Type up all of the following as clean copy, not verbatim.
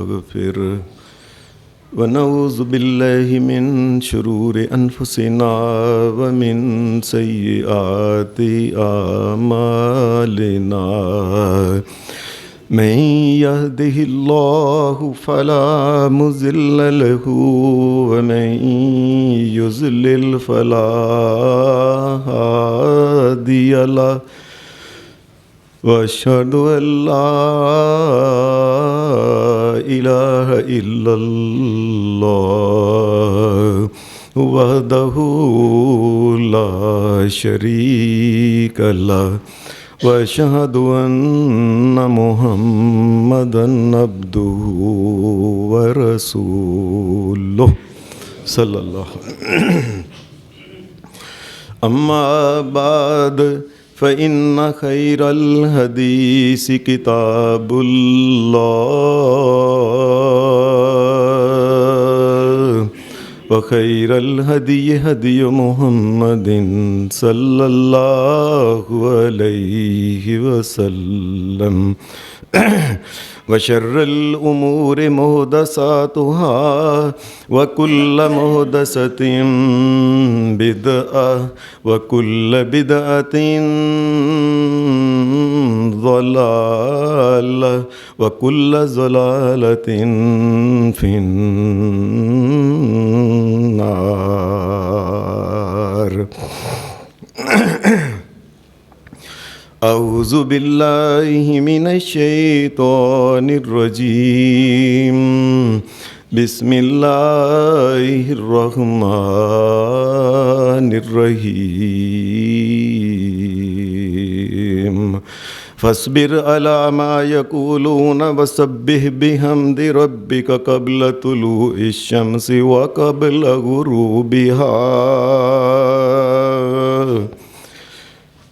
اغفر ونعوذ باللہ من شرور انفسنا ومن سیئات اعمالنا من یهده اللہ فلا مضل له ومن یضلل فلا ہادی له واشهد ان لا الہ الا اللہ وحدہ لا شریک لہ واشہد ان محمدا عبدہ ورسولہ صلی اللہ علیہ وسلم. اما بعد فإن خير الحديث كتاب الله وخير الهدي هدي محمد صلى الله عليه وسلم وشر الأمور محدثاتها وكل محدثة بدعة وكل بدعة ضلالة وكل ضلالة في النار. اعوذ باللہ من الشیطان الرجیم بسم اللہ الرحمن الرحیم. فاصبر على ما يقولون وسبح بحمد ربك قبل طلوع الشمس وقبل غروبها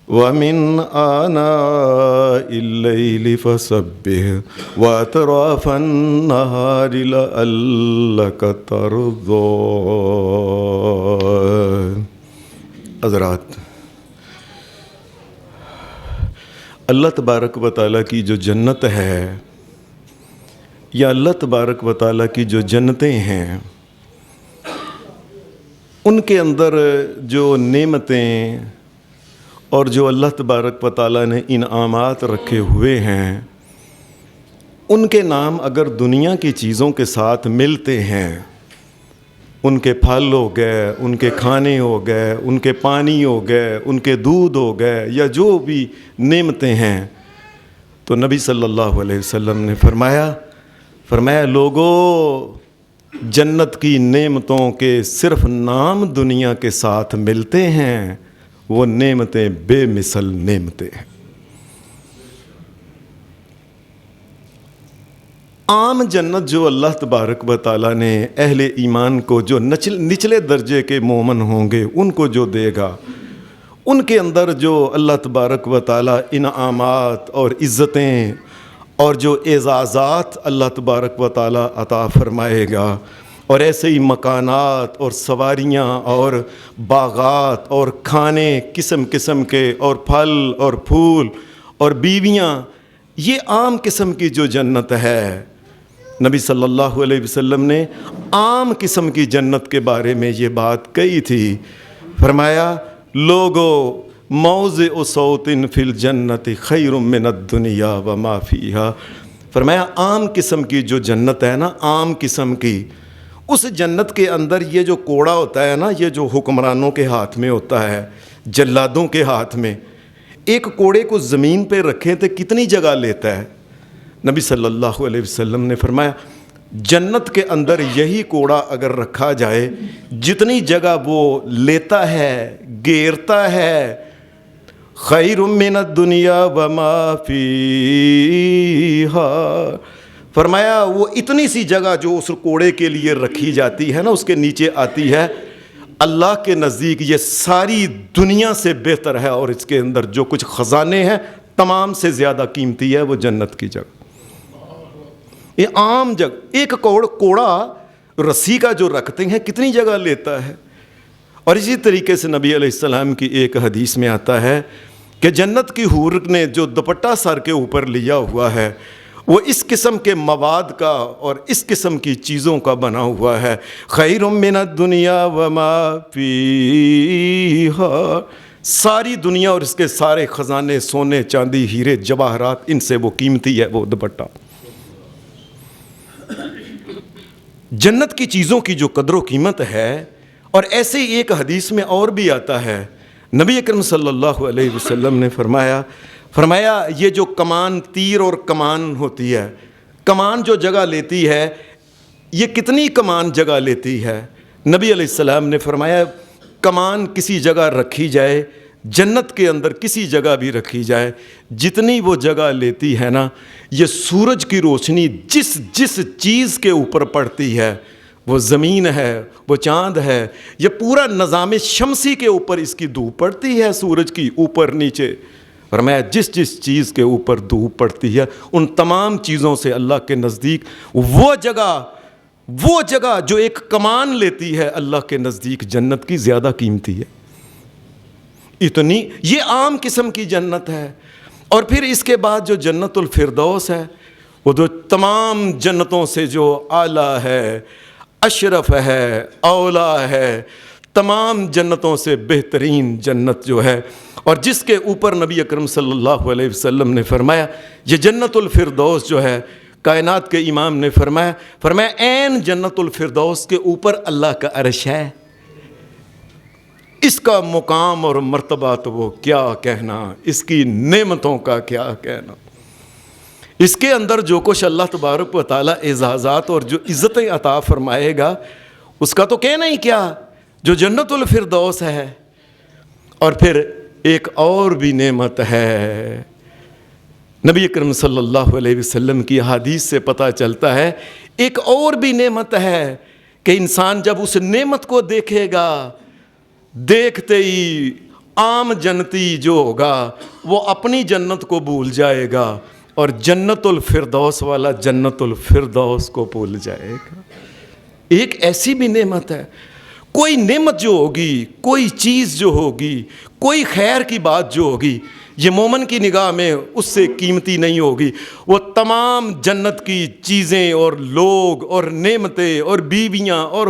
ومن آناء الليل فسبح وأطراف النهار لعلك ترضى. حضرات، اللہ تبارک و تعالیٰ کی جو جنت ہے یا اللہ تبارک و تعالیٰ کی جو جنتیں ہیں، ان کے اندر جو نعمتیں اور جو اللہ تبارک و تعالیٰ نے انعامات رکھے ہوئے ہیں، ان کے نام اگر دنیا کی چیزوں کے ساتھ ملتے ہیں، ان کے پھل ہو گئے، ان کے کھانے ہو گئے، ان کے پانی ہو گئے، ان کے دودھ ہو گئے، یا جو بھی نعمتیں ہیں، تو نبی صلی اللہ علیہ وسلم نے فرمایا لوگو، جنت کی نعمتوں کے صرف نام دنیا کے ساتھ ملتے ہیں، وہ نعمتیں بے مثل نعمتیں ہیں. عام جنت جو اللہ تبارک و تعالیٰ نے اہل ایمان کو، جو نچلے درجے کے مومن ہوں گے، ان کو جو دے گا، ان کے اندر جو اللہ تبارک و تعالیٰ انعامات اور عزتیں اور جو اعزازات اللہ تبارک و تعالیٰ عطا فرمائے گا، اور ایسے ہی مکانات اور سواریاں اور باغات اور کھانے قسم قسم کے اور پھل اور پھول اور بیویاں، یہ عام قسم کی جو جنت ہے، نبی صلی اللہ علیہ وسلم نے عام قسم کی جنت کے بارے میں یہ بات کہی تھی. فرمایا لوگو، موضع صوت فی الجنت خیر من الدنیا وما فیہا. فرمایا عام قسم کی جو جنت ہے نا، عام قسم کی، اس جنت کے اندر یہ جو کوڑا ہوتا ہے نا، یہ جو حکمرانوں کے ہاتھ میں ہوتا ہے، جلادوں کے ہاتھ میں، ایک کوڑے کو زمین پہ رکھیں تو کتنی جگہ لیتا ہے؟ نبی صلی اللہ علیہ وسلم نے فرمایا جنت کے اندر یہی کوڑا اگر رکھا جائے، جتنی جگہ وہ لیتا ہے، گھیرتا ہے، خیر من الدنیا وما فیہا. فرمایا وہ اتنی سی جگہ جو اس کوڑے کے لیے رکھی جاتی ہے نا، اس کے نیچے آتی ہے، اللہ کے نزدیک یہ ساری دنیا سے بہتر ہے، اور اس کے اندر جو کچھ خزانے ہیں تمام سے زیادہ قیمتی ہے وہ جنت کی جگہ. یہ عام جگہ، ایک کوڑا رسی کا جو رکھتے ہیں کتنی جگہ لیتا ہے. اور اسی طریقے سے نبی علیہ السلام کی ایک حدیث میں آتا ہے کہ جنت کی حور نے جو دوپٹہ سر کے اوپر لیا ہوا ہے وہ اس قسم کے مواد کا اور اس قسم کی چیزوں کا بنا ہوا ہے. خیر من الدنیا وما فیہا، ساری دنیا اور اس کے سارے خزانے، سونے چاندی ہیرے جواہرات، ان سے وہ قیمتی ہے وہ دوپٹہ. جنت کی چیزوں کی جو قدر و قیمت ہے. اور ایسے ہی ایک حدیث میں اور بھی آتا ہے، نبی اکرم صلی اللہ علیہ وسلم نے فرمایا یہ جو کمان، تیر اور کمان ہوتی ہے، کمان جو جگہ لیتی ہے، یہ کتنی کمان جگہ لیتی ہے؟ نبی علیہ السلام نے فرمایا کمان کسی جگہ رکھی جائے، جنت کے اندر کسی جگہ بھی رکھی جائے، جتنی وہ جگہ لیتی ہے نا، یہ سورج کی روشنی جس چیز کے اوپر پڑتی ہے، وہ زمین ہے، وہ چاند ہے، یہ پورا نظام شمسی کے اوپر اس کی دھوپ پڑتی ہے، سورج کی اوپر نیچے. فرمایا جس چیز کے اوپر دھوپ پڑتی ہے، ان تمام چیزوں سے اللہ کے نزدیک وہ جگہ جو ایک کمان لیتی ہے، اللہ کے نزدیک جنت کی زیادہ قیمتی ہے. اتنی یہ عام قسم کی جنت ہے. اور پھر اس کے بعد جو جنت الفردوس ہے، وہ جو تمام جنتوں سے جو اعلیٰ ہے، اشرف ہے، اولا ہے، تمام جنتوں سے بہترین جنت جو ہے، اور جس کے اوپر نبی اکرم صلی اللہ علیہ وسلم نے فرمایا یہ جنت الفردوس جو ہے، کائنات کے امام نے فرمایا عین جنت الفردوس کے اوپر اللہ کا عرش ہے. اس کا مقام اور مرتبہ تو وہ کیا کہنا، اس کی نعمتوں کا کیا کہنا. اس کے اندر جو کچھ اللہ تبارک و تعالیٰ اعزازات اور جو عزتیں عطا فرمائے گا، اس کا تو کہنا ہی کیا، جو جنت الفردوس ہے. اور پھر ایک اور بھی نعمت ہے، نبی اکرم صلی اللہ علیہ وسلم کی حدیث سے پتہ چلتا ہے ایک اور بھی نعمت ہے کہ انسان جب اس نعمت کو دیکھے گا، دیکھتے ہی عام جنتی جو ہوگا وہ اپنی جنت کو بھول جائے گا، اور جنت الفردوس والا جنت الفردوس کو بھول جائے گا. ایک ایسی بھی نعمت ہے. کوئی نعمت جو ہوگی، کوئی چیز جو ہوگی، کوئی خیر کی بات جو ہوگی، یہ مومن کی نگاہ میں اس سے قیمتی نہیں ہوگی. وہ تمام جنت کی چیزیں اور لوگ اور نعمتیں اور بیویاں اور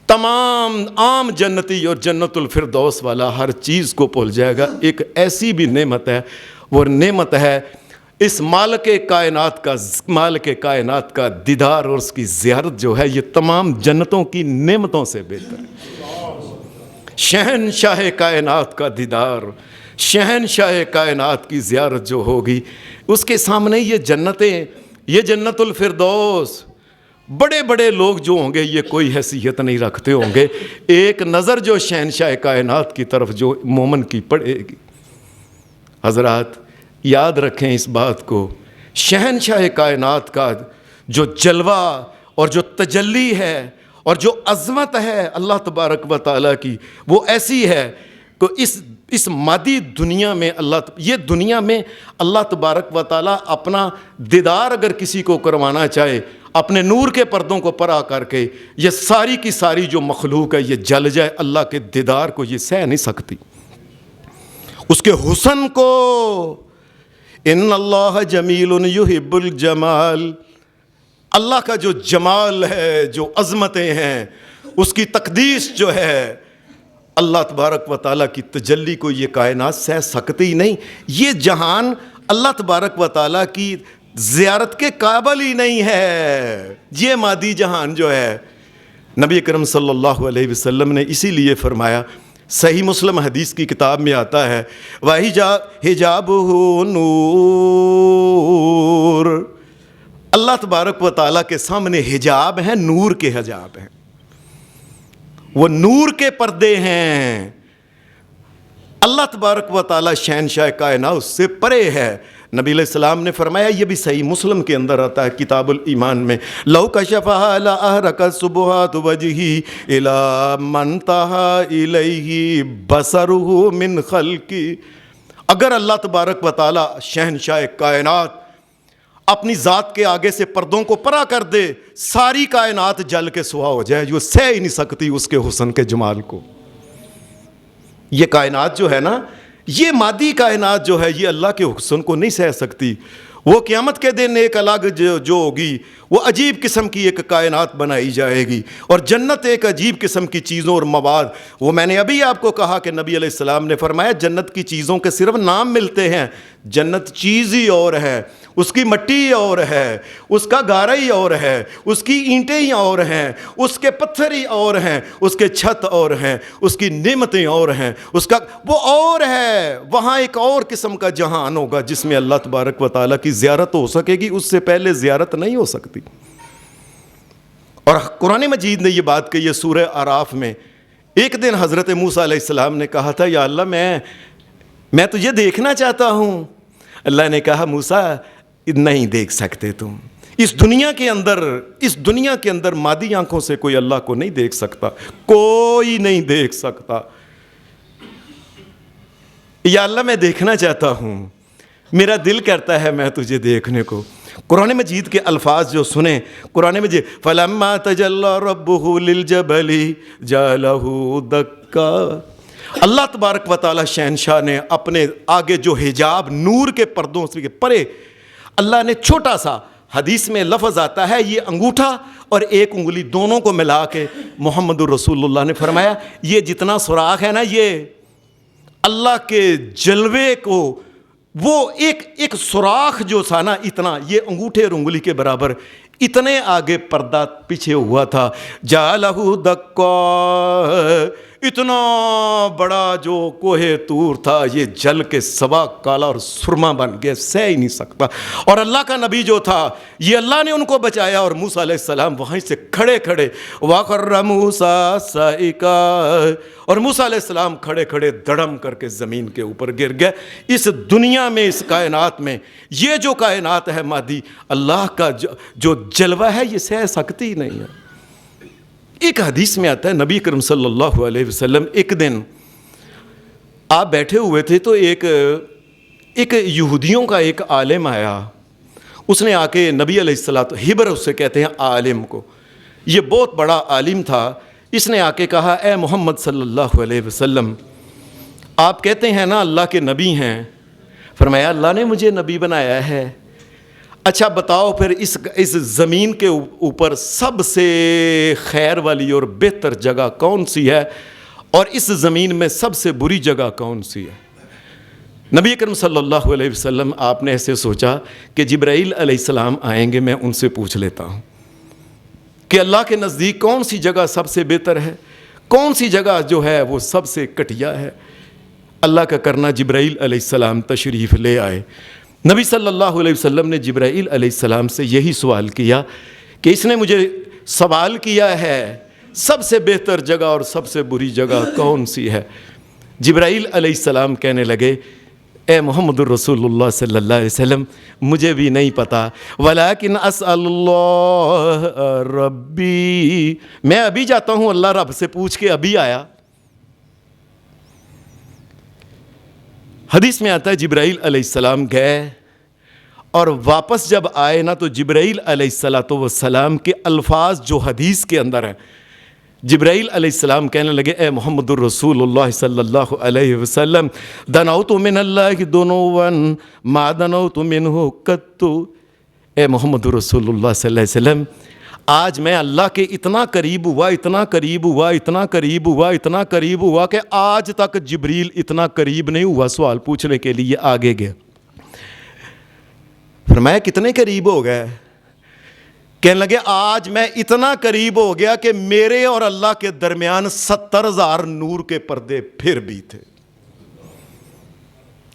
تمام عام جنتی اور جنت الفردوس والا ہر چیز کو بھول جائے گا. ایک ایسی بھی نعمت ہے، وہ نعمت ہے اس مالک کائنات کا دیدار اور اس کی زیارت جو ہے، یہ تمام جنتوں کی نعمتوں سے بہتر ہے. شہنشاہ کائنات کا دیدار، شہنشاہ کائنات کی زیارت جو ہوگی، اس کے سامنے یہ جنتیں، یہ جنت الفردوس، بڑے بڑے لوگ جو ہوں گے یہ کوئی حیثیت نہیں رکھتے ہوں گے. ایک نظر جو شہنشاہ کائنات کی طرف جو مومن کی پڑے گی. حضرات یاد رکھیں اس بات کو، شہنشاہ کائنات کا جو جلوہ اور جو تجلی ہے اور جو عظمت ہے اللہ تبارک و تعالیٰ کی، وہ ایسی ہے کہ اس مادی دنیا میں یہ دنیا میں اللہ تبارک و تعالیٰ اپنا دیدار اگر کسی کو کروانا چاہے، اپنے نور کے پردوں کو پرا کر کے، یہ ساری کی ساری جو مخلوق ہے یہ جل جائے، اللہ کے دیدار کو یہ سہ نہیں سکتی. اس کے حسن کو، ان اللہ جمیل یحب الجمال، اللہ کا جو جمال ہے، جو عظمتیں ہیں، اس کی تقدیس جو ہے، اللہ تبارک و تعالیٰ کی تجلی کو یہ کائنات سہ سکتی نہیں. یہ جہان اللہ تبارک و تعالیٰ کی زیارت کے قابل ہی نہیں ہے. یہ مادی جہان جو ہے، نبی اکرم صلی اللہ علیہ وسلم نے اسی لیے فرمایا، صحیح مسلم حدیث کی کتاب میں آتا ہے، وَحِجَابُهُ نور، اللہ تبارک و تعالیٰ کے سامنے حجاب ہیں، نور کے حجاب ہیں، وہ نور کے پردے ہیں. اللہ تبارک و تعالیٰ شہنشاہ کائنات اس سے پرے ہے. نبی علیہ السلام نے فرمایا، یہ بھی صحیح مسلم کے اندر آتا ہے کتاب الایمان میں، لو کشفها لأحرقت سبحات وجهه الى من انتهى الیہ بصره من خلقی. اگر اللہ تبارک و تعالیٰ شہنشاہ کائنات اپنی ذات کے آگے سے پردوں کو پرا کر دے، ساری کائنات جل کے سوا ہو جائے، جو سہ ہی نہیں سکتی اس کے حسن کے جمال کو. یہ کائنات جو ہے نا، یہ مادی کائنات جو ہے، یہ اللہ کے حسن کو نہیں سہ سکتی. وہ قیامت کے دن ایک الگ جو ہوگی وہ عجیب قسم کی ایک کائنات بنائی جائے گی، اور جنت ایک عجیب قسم کی چیزوں اور مواد. وہ میں نے ابھی آپ کو کہا کہ نبی علیہ السلام نے فرمایا جنت کی چیزوں کے صرف نام ملتے ہیں، جنت چیز ہی اور ہے، اس کی مٹی اور ہے، اس کا گارا ہی اور ہے، اس کی اینٹیں ہی اور ہیں، اس کے پتھر ہی اور ہیں، اس کے چھت اور ہیں، اس کی نعمتیں اور ہیں، اس کا وہ اور ہے. وہاں ایک اور قسم کا جہان ہوگا جس میں اللہ تبارک و تعالیٰ کی زیارت ہو سکے گی، اس سے پہلے زیارت نہیں ہو سکتی. اور قرآن مجید نے یہ بات کہی ہے سورہ اعراف میں. ایک دن حضرت موسیٰ علیہ السلام نے کہا تھا یا اللہ میں تجھے دیکھنا چاہتا ہوں. اللہ نے کہا موسیٰ نہیں دیکھ سکتے تم. اس دنیا کے اندر مادی آنکھوں سے کوئی اللہ کو نہیں دیکھ سکتا، کوئی نہیں دیکھ سکتا. یا اللہ میں دیکھنا چاہتا ہوں، میرا دل کرتا ہے میں تجھے دیکھنے کو. قرآن مجید کے الفاظ جو سنیں، قرآن مجید فَلَمَّا تَجَلَّى رَبُّهُ لِلْجَبَلِ جَعَلَهُ دَكَّا. اللہ تبارک و تعالیٰ شہنشاہ نے اپنے آگے جو حجاب نور کے پردوں سے پرے، اللہ نے چھوٹا سا، حدیث میں لفظ آتا ہے یہ انگوٹھا اور ایک انگلی دونوں کو ملا کے محمد الرسول اللہ نے فرمایا یہ جتنا سوراخ ہے نا، یہ اللہ کے جلوے کو، وہ ایک سوراخ جو تھا نا اتنا، یہ انگوٹھے اور انگلی کے برابر، اتنے آگے پردہ پیچھے ہوا تھا. جَعَلَهُ دَكَّا. اتنا بڑا جو کوہ طور تھا یہ جل کے سوا کالا اور سرما بن گیا، سہ ہی نہیں سکتا. اور اللہ کا نبی جو تھا یہ اللہ نے ان کو بچایا، اور موسیٰ علیہ السلام وہیں سے کھڑے وَخَرَّ مُوسَىٰ صَعِقًا. اور موسیٰ علیہ السلام کھڑے دڑم کر کے زمین کے اوپر گر گئے. اس دنیا میں، اس کائنات میں، یہ جو کائنات ہے مادی، اللہ کا جو جلوہ ہے یہ سہ سکتی نہیں ہے. ایک حدیث میں آتا ہے نبی کرم صلی اللہ علیہ وسلم ایک دن آپ بیٹھے ہوئے تھے تو ایک یہودیوں کا ایک عالم آیا. اس نے آ کے نبی علیہ السلام، ہبر اسے کہتے ہیں عالم کو، یہ بہت بڑا عالم تھا. اس نے آ کے کہا اے محمد صلی اللہ علیہ وسلم، آپ کہتے ہیں نا اللہ کے نبی ہیں. فرمایا اللہ نے مجھے نبی بنایا ہے. اچھا بتاؤ پھر اس زمین کے اوپر سب سے خیر والی اور بہتر جگہ کون سی ہے، اور اس زمین میں سب سے بری جگہ کون سی ہے؟ نبی اکرم صلی اللہ علیہ وسلم آپ نے ایسے سوچا کہ جبرائیل علیہ السلام آئیں گے، میں ان سے پوچھ لیتا ہوں کہ اللہ کے نزدیک کون سی جگہ سب سے بہتر ہے، کون سی جگہ جو ہے وہ سب سے گھٹیا ہے. اللہ کا کرنا جبرائیل علیہ السلام تشریف لے آئے. نبی صلی اللہ علیہ وسلم نے جبرائیل علیہ السلام سے یہی سوال کیا کہ اس نے مجھے سوال کیا ہے سب سے بہتر جگہ اور سب سے بری جگہ کون سی ہے. جبرائیل علیہ السلام کہنے لگے اے محمد الرسول اللہ صلی اللہ علیہ وسلم مجھے بھی نہیں پتا، ولیکن اسأل اللہ ربی، میں ابھی جاتا ہوں اللہ رب سے پوچھ کے ابھی آیا. حدیث میں آتا ہے جبرائیل علیہ السلام گئے اور واپس جب آئے نا تو جبرائیل علیہ السلام کے الفاظ جو حدیث کے اندر ہیں، جبرائیل علیہ السلام کہنے لگے اے محمد الرسول اللہ صلی اللہ علیہ وسلم دنوت من اللہ دنوا ما دنوت منہ قط. اے محمد الرسول اللہ صلی اللہ علیہ وسلم آج میں اللہ کے اتنا قریب ہوا کہ آج تک جبریل اتنا قریب نہیں ہوا سوال پوچھنے کے لیے آگے گیا. فرمایا کتنے قریب ہو گئے؟ کہنے لگے آج میں اتنا قریب ہو گیا کہ میرے اور اللہ کے درمیان 70,000 نور کے پردے پھر بھی تھے.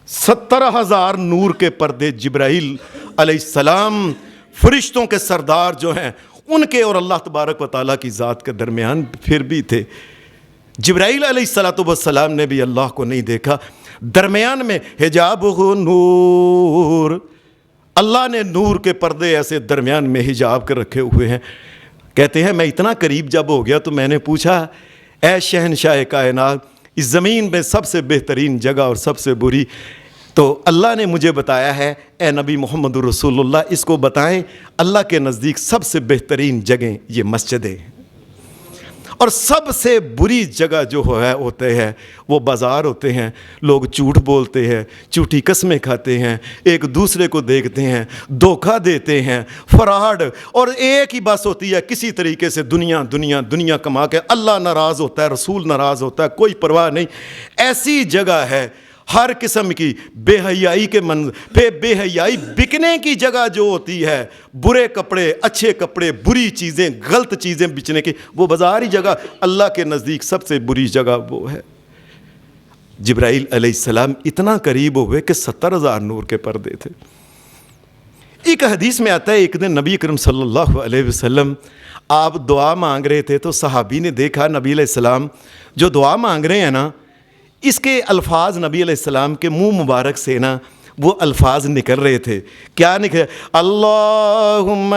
70,000 نور کے پردے جبرائیل علیہ السلام فرشتوں کے سردار جو ہیں ان کے اور اللہ تبارک و تعالیٰ کی ذات کے درمیان پھر بھی تھے. جبرائیل علیہ السلام نے بھی اللہ کو نہیں دیکھا. درمیان میں حجاب نور، اللہ نے نور کے پردے ایسے درمیان میں حجاب کر رکھے ہوئے ہیں. کہتے ہیں میں اتنا قریب جب ہو گیا تو میں نے پوچھا اے شہنشاہ کائنات اس زمین میں سب سے بہترین جگہ اور سب سے بری، تو اللہ نے مجھے بتایا ہے اے نبی محمد رسول اللہ اس کو بتائیں اللہ کے نزدیک سب سے بہترین جگہیں یہ مسجدیں. اور سب سے بری جگہ جو ہوتے ہیں وہ بازار ہوتے ہیں. لوگ جھوٹ بولتے ہیں, جھوٹی قسمیں کھاتے ہیں, ایک دوسرے کو دیکھتے ہیں, دھوکہ دیتے ہیں, فراڈ, اور ایک ہی بس ہوتی ہے کسی طریقے سے دنیا دنیا دنیا کما کے. اللہ ناراض ہوتا ہے, رسول ناراض ہوتا ہے, کوئی پرواہ نہیں. ایسی جگہ ہے ہر قسم کی بے حیائی کے منظر, بے حیائی بکنے کی جگہ جو ہوتی ہے, برے کپڑے, اچھے کپڑے, بری چیزیں, غلط چیزیں بیچنے کی, وہ بازار ہی جگہ اللہ کے نزدیک سب سے بری جگہ وہ ہے. جبرائیل علیہ السلام اتنا قریب ہوئے کہ 70,000 نور کے پردے تھے. ایک حدیث میں آتا ہے ایک دن نبی اکرم صلی اللہ علیہ وسلم آپ دعا مانگ رہے تھے تو صحابی نے دیکھا نبی علیہ السلام جو دعا مانگ رہے ہیں نا, اس کے الفاظ نبی علیہ السلام کے منہ مبارک سے نا وہ الفاظ نکل رہے تھے. کیا نکلے؟ اللہم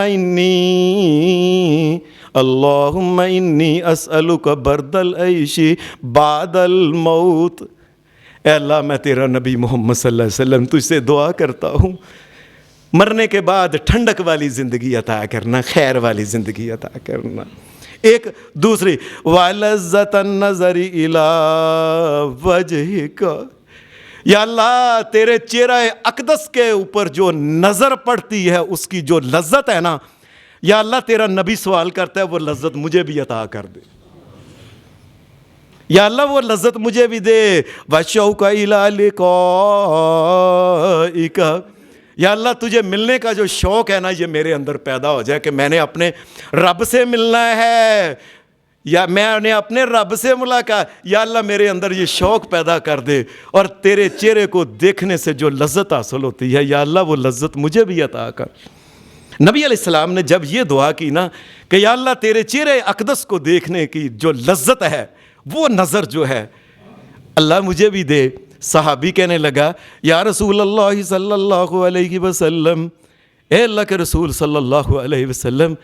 انی اسألک برد العیش بعد الموت. اے اللہ میں تیرا نبی محمد صلی اللہ علیہ وسلم تجھ سے دعا کرتا ہوں مرنے کے بعد ٹھنڈک والی زندگی عطا کرنا, خیر والی زندگی عطا کرنا. ایک دوسری وَلَذَّةَ النَّظَرِ إِلَىٰ وَجْهِكَ, یا اللہ تیرے چہرہ اقدس کے اوپر جو نظر پڑتی ہے اس کی جو لذت ہے نا, یا اللہ تیرا نبی سوال کرتا ہے وہ لذت مجھے بھی عطا کر دے, یا اللہ وہ لذت مجھے بھی دے. وَشَوْقَ إِلَىٰ لِقَائِكَ, یا اللہ تجھے ملنے کا جو شوق ہے نا یہ میرے اندر پیدا ہو جائے کہ میں نے اپنے رب سے ملنا ہے, یا میں نے اپنے رب سے ملاقات, یا اللہ میرے اندر یہ شوق پیدا کر دے. اور تیرے چہرے کو دیکھنے سے جو لذت حاصل ہوتی ہے یا اللہ وہ لذت مجھے بھی عطا کر. نبی علیہ السلام نے جب یہ دعا کی نا کہ یا اللہ تیرے چہرے اقدس کو دیکھنے کی جو لذت ہے وہ نظر جو ہے اللہ مجھے بھی دے. صحابی کہنے لگا یا رسول اللہ صلی اللہ علیہ وسلم, اے اللہ کے رسول صلی اللہ علیہ وسلم,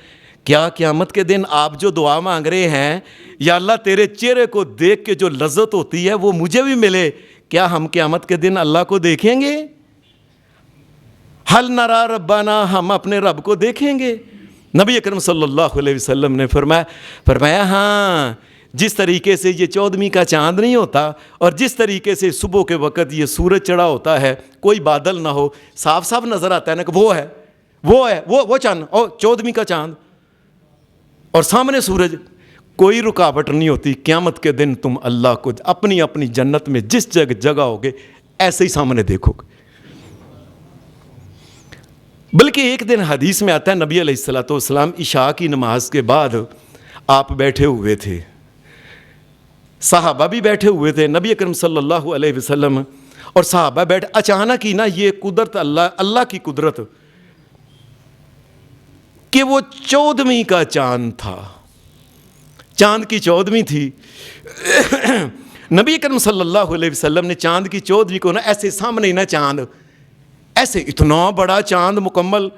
کیا قیامت کے دن آپ جو دعا مانگ رہے ہیں یا اللہ تیرے چہرے کو دیکھ کے جو لذت ہوتی ہے وہ مجھے بھی ملے, کیا ہم قیامت کے دن اللہ کو دیکھیں گے؟ حل نرا ربنا, ہم اپنے رب کو دیکھیں گے؟ نبی اکرم صلی اللہ علیہ وسلم نے فرمایا ہاں, جس طریقے سے یہ 14ویں کا چاند نہیں ہوتا اور جس طریقے سے صبح کے وقت یہ سورج چڑھا ہوتا ہے, کوئی بادل نہ ہو, صاف صاف نظر آتا ہے نا کہ وہ چاند, اور 14ویں کا چاند اور سامنے سورج, کوئی رکاوٹ نہیں ہوتی. قیامت کے دن تم اللہ کو اپنی اپنی جنت میں جس جگہ ہوگے ایسے ہی سامنے دیکھو گے. بلکہ ایک دن حدیث میں آتا ہے نبی علیہ الصلوۃ والسلام عشاء کی نماز کے بعد آپ بیٹھے ہوئے تھے, صحابہ بھی بیٹھے ہوئے تھے, نبی اکرم صلی اللہ علیہ وسلم اور صحابہ بیٹھے. اچانک ہی نا یہ قدرت اللہ کی قدرت کہ وہ 14ویں کا چاند تھا, چاند کی 14ویں تھی. نبی اکرم صلی اللہ علیہ وسلم نے چاند کی 14ویں کو نا ایسے سامنے ہی نا چاند, ایسے اتنا بڑا چاند مکمل.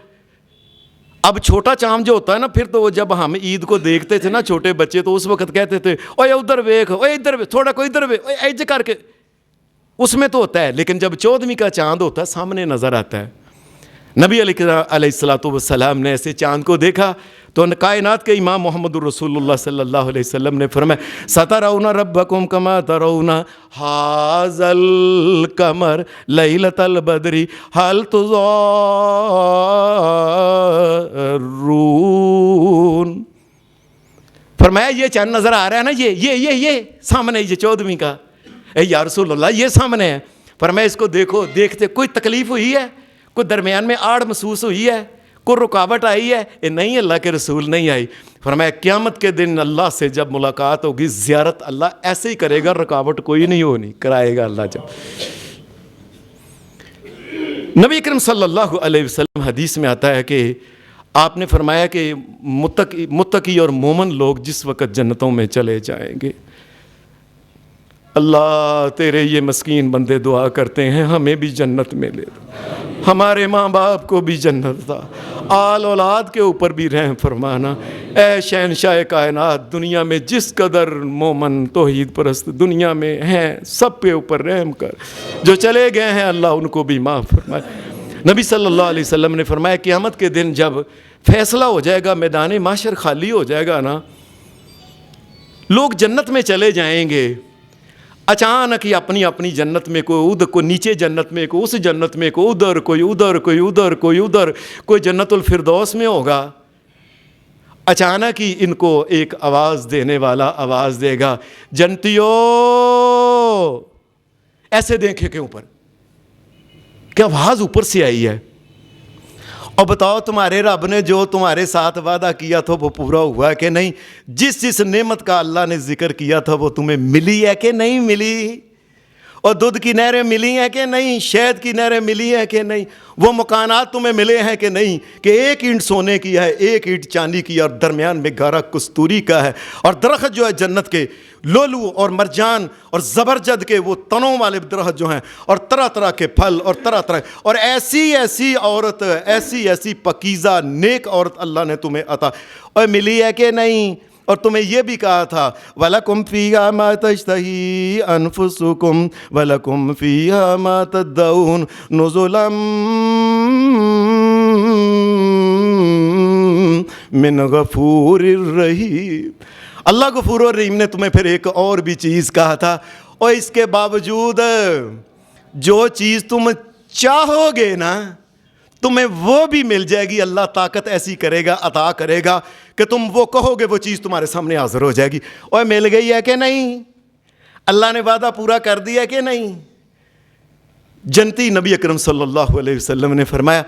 اب چھوٹا چاند جو ہوتا ہے نا, پھر تو جب ہم عید کو دیکھتے تھے نا چھوٹے بچے تو اس وقت کہتے تھے اوے ادھر ویکھ, اوے ادھر ویکھ, تھوڑا کوئی ادھر ویکھ, ایج کر کے, اس میں تو ہوتا ہے. لیکن جب 14ویں کا چاند ہوتا ہے سامنے نظر آتا ہے. نبی علیہ الصلوۃ والسلام نے ایسے چاند کو دیکھا تو کائنات کے امام محمد رسول اللہ صلی اللہ علیہ وسلم نے فرمایا سترون ربکم کما ترون ھذا القمر لیلۃ البدر هل تضارون. فرمایا یہ چاند نظر آ رہا ہے نا, یہ سامنے, یہ 14ویں کا, اے یا رسول اللہ یہ سامنے ہے. فرمایا اس کو دیکھو, دیکھتے کوئی تکلیف ہوئی ہے, کوئی درمیان میں آڑ محسوس ہوئی ہے, کوئی رکاوٹ آئی ہے؟ نہیں اللہ کے رسول نہیں آئی. فرمایا قیامت کے دن اللہ سے جب ملاقات ہوگی زیارت اللہ ایسے ہی کرے گا, رکاوٹ کوئی نہیں ہونی, کرائے گا اللہ. جب نبی اکرم صلی اللہ علیہ وسلم حدیث میں آتا ہے کہ آپ نے فرمایا کہ متقی اور مومن لوگ جس وقت جنتوں میں چلے جائیں گے, اللہ تیرے یہ مسکین بندے دعا کرتے ہیں ہمیں بھی جنت میں لے دو, ہمارے ماں باپ کو بھی جنت تھا, آل اولاد کے اوپر بھی رحم فرمانا. اے شہنشاہ کائنات, دنیا میں جس قدر مومن توحید پرست دنیا میں ہیں سب پہ اوپر رحم کر, جو چلے گئے ہیں اللہ ان کو بھی معاف فرمائے. نبی صلی اللہ علیہ وسلم نے فرمایا قیامت کے دن جب فیصلہ ہو جائے گا, میدان محشر خالی ہو جائے گا نا, لوگ جنت میں چلے جائیں گے، اچانک ہی اپنی اپنی جنت میں، کوئی ادھر، کوئی نیچے جنت میں، کوئی اس جنت میں، کوئی ادھر، کوئی ادھر، کوئی ادھر، کوئی ادھر، کوئی جنت الفردوس میں ہوگا۔ اچانک ہی ان کو ایک آواز دینے والا آواز دے گا، جنتیو، ایسے دیکھے کے اوپر کہ آواز اوپر سے آئی ہے، اور بتاؤ تمہارے رب نے جو تمہارے ساتھ وعدہ کیا تھا وہ پورا ہوا ہے کہ نہیں؟ جس نعمت کا اللہ نے ذکر کیا تھا وہ تمہیں ملی ہے کہ نہیں ملی؟ اور دودھ کی نہریں ملی ہیں کہ نہیں؟ شہد کی نہریں ملی ہیں کہ نہیں؟ وہ مکانات تمہیں ملے ہیں کہ نہیں؟ کہ ایک اینٹ سونے کی ہے، ایک اینٹ چاندی کی، اور درمیان میں گارا کستوری کا ہے، اور درخت جو ہے جنت کے لولو اور مرجان اور زبرجد کے وہ تنوں والے درخت جو ہیں، اور طرح طرح کے پھل، اور طرح طرح، اور ایسی ایسی عورت، ایسی ایسی پکیزہ نیک عورت اللہ نے تمہیں عطا اور ملی ہے کہ نہیں؟ اور تمہیں یہ بھی کہا تھا وَلَكُمْ فِيهَا مَا تَشْتَهِي أَنفُسُكُمْ وَلَكُمْ فِيهَا مَا تَدَّعُونَ نُزُلًا مِّن غَفُورٍ رَحِيمٍ۔ اللہ غفور الرحیم نے تمہیں پھر ایک اور بھی چیز کہا تھا، اور اس کے باوجود جو چیز تم چاہو گے نا تمہیں وہ بھی مل جائے گی۔ اللہ طاقت ایسی کرے گا، عطا کرے گا کہ تم وہ کہو گے وہ چیز تمہارے سامنے حاضر ہو جائے گی۔ اور مل گئی ہے کہ نہیں؟ اللہ نے وعدہ پورا کر دیا کہ نہیں؟ جنتی نبی اکرم صلی اللہ علیہ وسلم نے فرمایا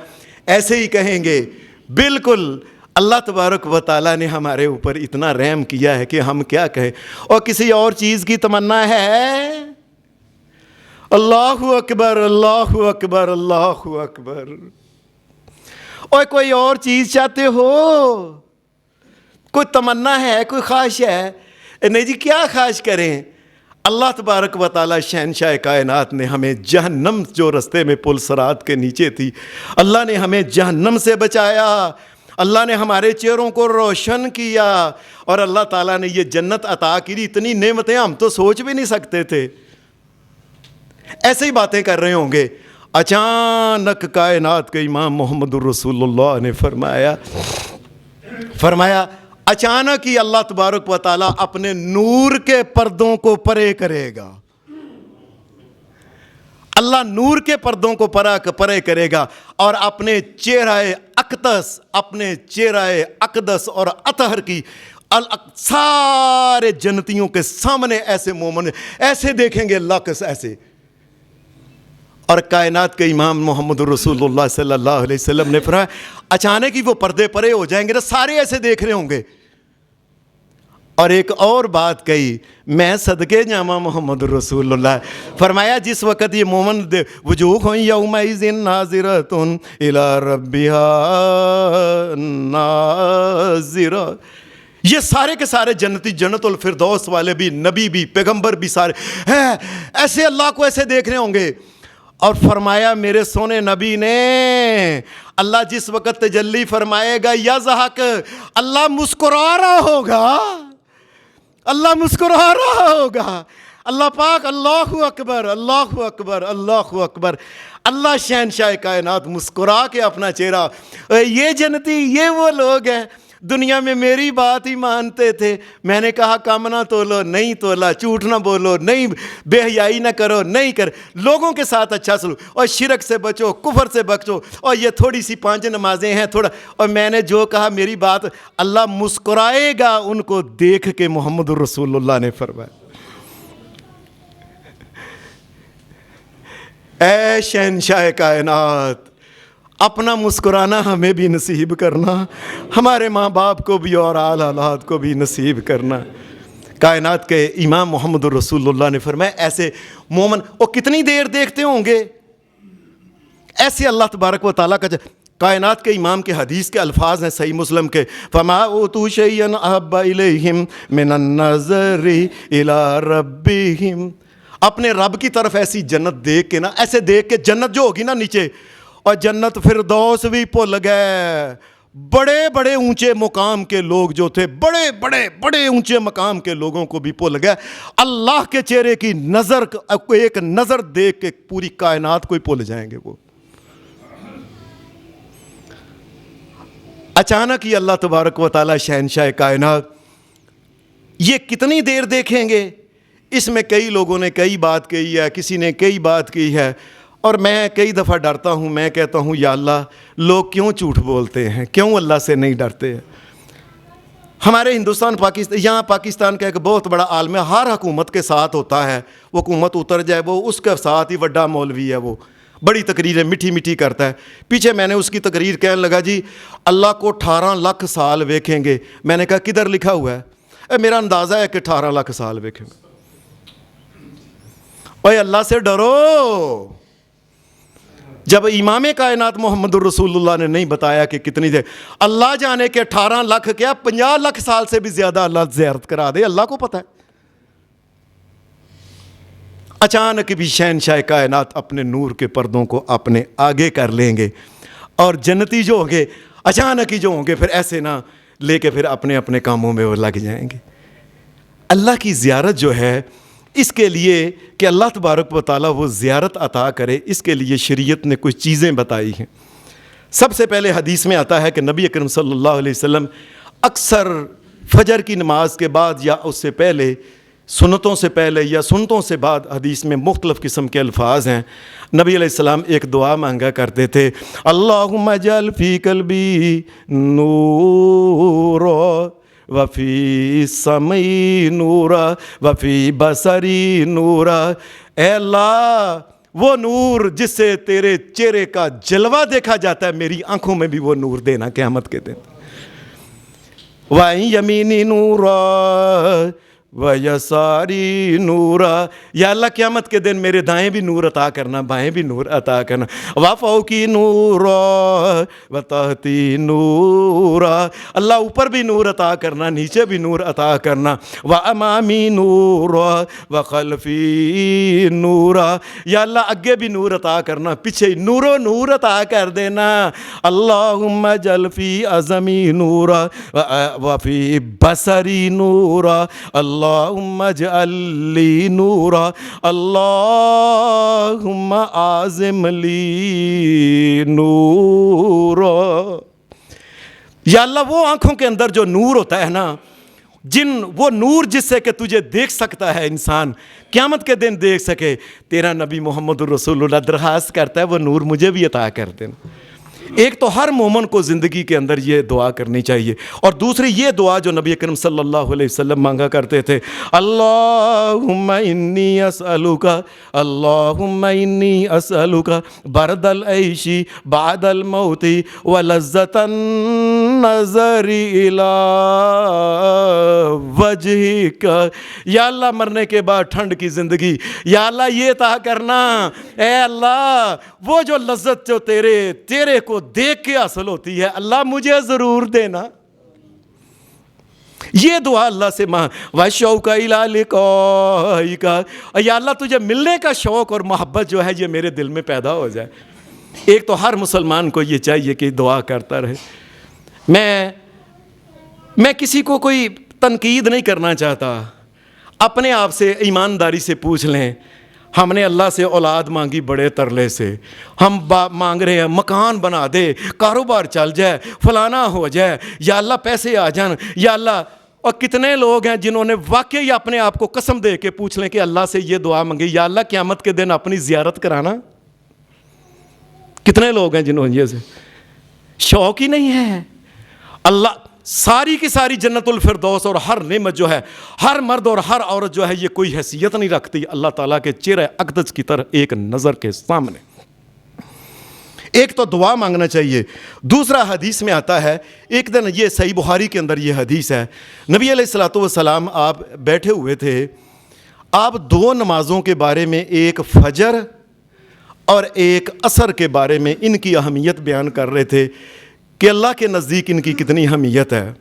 ایسے ہی کہیں گے، بالکل اللہ تبارک و تعالیٰ نے ہمارے اوپر اتنا رحم کیا ہے کہ ہم کیا کہیں۔ اور کسی اور چیز کی تمنا ہے؟ اللہ اکبر، اللہ اکبر، اللہ اکبر۔ اور کوئی اور چیز چاہتے ہو؟ کوئی تمنا ہے، کوئی خواہش ہے؟ نہیں جی، کیا خواہش کریں؟ اللہ تبارک و تعالیٰ شہنشاہ کائنات نے ہمیں جہنم، جو رستے میں پل صراط کے نیچے تھی، اللہ نے ہمیں جہنم سے بچایا، اللہ نے ہمارے چہروں کو روشن کیا، اور اللہ تعالیٰ نے یہ جنت عطا کی۔ اتنی نعمتیں ہم تو سوچ بھی نہیں سکتے تھے۔ ایسے ہی باتیں کر رہے ہوں گے، اچانک کائنات کے امام محمد الرسول اللہ نے فرمایا اچانک ہی اللہ تبارک و تعالیٰ اپنے نور کے پردوں کو پرے کرے گا۔ اللہ نور کے پردوں کو پرے کرے گا، اور اپنے چہرہ اقدس اور اطہر کی سارے جنتیوں کے سامنے ایسے مومن ایسے دیکھیں گے، اللہ کے ایسے۔ اور کائنات کے امام محمد رسول اللہ صلی اللہ علیہ وسلم نے فرمایا اچانک ہی وہ پردے پرے ہو جائیں گے نا، سارے ایسے دیکھ رہے ہوں گے۔ اور ایک اور بات کہی، میں صدقے جامع محمد رسول اللہ، فرمایا جس وقت یہ مومن وجوہ یومئذ ناظرۃ الی ربھا ناظرہ، یہ سارے کے سارے جنتی، جنت الفردوس والے بھی، نبی بھی، پیغمبر بھی، سارے ہیں ایسے اللہ کو ایسے دیکھ رہے ہوں گے۔ اور فرمایا میرے سونے نبی نے، اللہ جس وقت تجلی فرمائے گا یضحک، اللہ مسکرا رہا ہوگا، اللہ مسکرا رہا ہوگا۔ اللہ پاک، اللہ اکبر، اللہ اکبر، اللہ اکبر۔ اللہ شہنشاہ کائنات مسکرا کے اپنا چہرہ، یہ جنتی، یہ وہ لوگ ہیں دنیا میں میری بات ہی مانتے تھے، میں نے کہا کم نہ تولو، نہیں تولا، جھوٹ نہ بولو، نہیں بے حیائی نہ کرو، نہیں کر، لوگوں کے ساتھ اچھا سلوک، اور شرک سے بچو، کفر سے بچو، اور یہ تھوڑی سی 5 نمازیں ہیں تھوڑا، اور میں نے جو کہا میری بات، اللہ مسکرائے گا ان کو دیکھ کے۔ محمد رسول اللہ نے فرمایا اے شہنشاہ کائنات، اپنا مسکرانا ہمیں بھی نصیب کرنا، ہمارے ماں باپ کو بھی اور آل اولاد کو بھی نصیب کرنا۔ کائنات کے امام محمد رسول اللہ نے فرمایا ایسے مومن وہ کتنی دیر دیکھتے ہوں گے، ایسے اللہ تبارک و تعالیٰ کا کائنات کے امام کے حدیث کے الفاظ ہیں صحیح مسلم کے، فَمَا أُوتُوا شَيْئًا أَحَبَّ إِلَيْهِمْ مِنَ النَّظَرِ إِلَىٰ رَبِّهِمْ، اپنے رب کی طرف ایسی جنت دیکھ کے نا، ایسے دیکھ کے جنت جو ہوگی نا نیچے، اور جنت فردوس بھی بھول گئے، بڑے بڑے اونچے مقام کے لوگ جو تھے، بڑے بڑے بڑے اونچے مقام کے لوگوں کو بھی بھول گئے، اللہ کے چہرے کی نظر، ایک نظر دیکھ کے پوری کائنات کو ہی بھول جائیں گے وہ۔ اچانک ہی اللہ تبارک و تعالیٰ شہنشاہ کائنات یہ کتنی دیر دیکھیں گے؟ اس میں کئی لوگوں نے کئی بات کہی ہے، کسی نے کئی بات کی ہے، اور میں کئی دفعہ ڈرتا ہوں، میں کہتا ہوں یا اللہ لوگ کیوں جھوٹ بولتے ہیں، کیوں اللہ سے نہیں ڈرتے ہیں؟ ہمارے ہندوستان یہاں پاکستان کا ایک بہت بڑا عالم ہے، ہر حکومت کے ساتھ ہوتا ہے، وہ حکومت اتر جائے وہ اس کے ساتھ ہی بڑا مولوی ہے، وہ بڑی تقریریں میٹھی میٹھی کرتا ہے۔ پیچھے میں نے اس کی تقریر کہنے لگا جی اللہ کو 18 لاکھ سال ویکھیں گے۔ میں نے کہا کدھر لکھا ہوا ہے؟ میرا اندازہ ہے کہ 18 لاکھ سال ویکھیں گے۔ اوے اللہ سے ڈرو۔ جب امام کائنات محمد الرسول اللہ نے نہیں بتایا کہ کتنی دیر، اللہ جانے کہ 18 لاکھ کیا 50 لاکھ سال سے بھی زیادہ اللہ زیارت کرا دے، اللہ کو پتہ ہے۔ اچانک بھی شہنشاہ کائنات اپنے نور کے پردوں کو اپنے آگے کر لیں گے، اور جنتی جو ہوں گے اچانک ہی جو ہوں گے پھر ایسے نہ لے کے پھر اپنے اپنے کاموں میں وہ لگ جائیں گے۔ اللہ کی زیارت جو ہے اس کے لیے کہ اللہ تبارک و تعالیٰ وہ زیارت عطا کرے، اس کے لیے شریعت نے کچھ چیزیں بتائی ہیں۔ سب سے پہلے حدیث میں آتا ہے کہ نبی اکرم صلی اللہ علیہ وسلم اکثر فجر کی نماز کے بعد یا اس سے پہلے، سنتوں سے پہلے یا سنتوں سے بعد، حدیث میں مختلف قسم کے الفاظ ہیں، نبی علیہ السلام ایک دعا مانگا کرتے تھے، اللہم اجعل فی قلبی نورا وفی سمعی نورا وفی بصری نورا۔ اے اللہ وہ نور جس سے تیرے چہرے کا جلوہ دیکھا جاتا ہے، میری آنکھوں میں بھی وہ نور دینا قیامت کے دن۔ وَعِنْ یمینی نورا وَيَسَارِي نورا، یا اللہ قیامت کے دن میرے دائیں بھی نور عطا کرنا، بائیں بھی نور عطا کرنا۔ وَفَوْقِي نورا وَتَحْتِي نورا، اللہ اوپر بھی نور عطا کرنا، نیچے بھی نور عطا کرنا۔ وَأَمَامِي نورا وَخَلْفِي نورا، یا اللہ آگے بھی نور عطا کرنا، پیچھے نور عطا کر دینا۔ اللہم اجعل فی عظمی نورا وفی بصری نورا، اللہم اجعل لی نورا، اللہم اعظم لی نورا۔ یا اللہ وہ آنکھوں کے اندر جو نور ہوتا ہے نا، وہ نور جس سے کہ تجھے دیکھ سکتا ہے انسان، قیامت کے دن دیکھ سکے، تیرا نبی محمد الرسول اللہ درخواست کرتا ہے وہ نور مجھے بھی عطا کر دینا۔ ایک تو ہر مومن کو زندگی کے اندر یہ دعا کرنی چاہیے، اور دوسری یہ دعا جو نبی اکرم صلی اللہ علیہ وسلم مانگا کرتے تھے، اللہم انی اسألک، اللہم انی اسألک برد العیش بعد الموت ولذت النظر الی وجہک۔ یا اللہ مرنے کے بعد ٹھنڈ کی زندگی، یا اللہ یہ عطا کرنا، اے اللہ وہ جو لذت جو تیرے کو دیکھ کے حاصل ہوتی ہے، اللہ مجھے ضرور دینا۔ یہ دعا اللہ سے وَالشَّوْقَ إِلَىٰ لِقَائِكَ، یا اللہ تجھے ملنے کا شوق اور محبت جو ہے یہ میرے دل میں پیدا ہو جائے۔ ایک تو ہر مسلمان کو یہ چاہیے کہ دعا کرتا رہے۔ میں کسی کو کوئی تنقید نہیں کرنا چاہتا، اپنے آپ سے ایمانداری سے پوچھ لیں، ہم نے اللہ سے اولاد مانگی بڑے ترلے سے، ہم مانگ رہے ہیں مکان بنا دے، کاروبار چل جائے، فلانا ہو جائے، یا اللہ پیسے آ جان، یا اللہ۔ اور کتنے لوگ ہیں جنہوں نے واقعی اپنے آپ کو قسم دے کے پوچھ لیں کہ اللہ سے یہ دعا مانگی، یا اللہ قیامت کے دن اپنی زیارت کرانا۔ کتنے لوگ ہیں جنہوں نے یہ شوق ہی نہیں ہے۔ اللہ ساری کی ساری جنت الفردوس اور ہر نعمت جو ہے، ہر مرد اور ہر عورت جو ہے یہ کوئی حیثیت نہیں رکھتی اللہ تعالیٰ کے چہرہ اقدس کی طرح ایک نظر کے سامنے۔ ایک تو دعا مانگنا چاہیے، دوسرا حدیث میں آتا ہے، ایک دن یہ صحیح بخاری کے اندر یہ حدیث ہے، نبی علیہ الصلوۃ والسلام آپ بیٹھے ہوئے تھے، آپ دو نمازوں کے بارے میں، ایک فجر اور ایک عصر کے بارے میں ان کی اہمیت بیان کر رہے تھے کہ اللہ کے نزدیک ان کی کتنی اہمیت ہے۔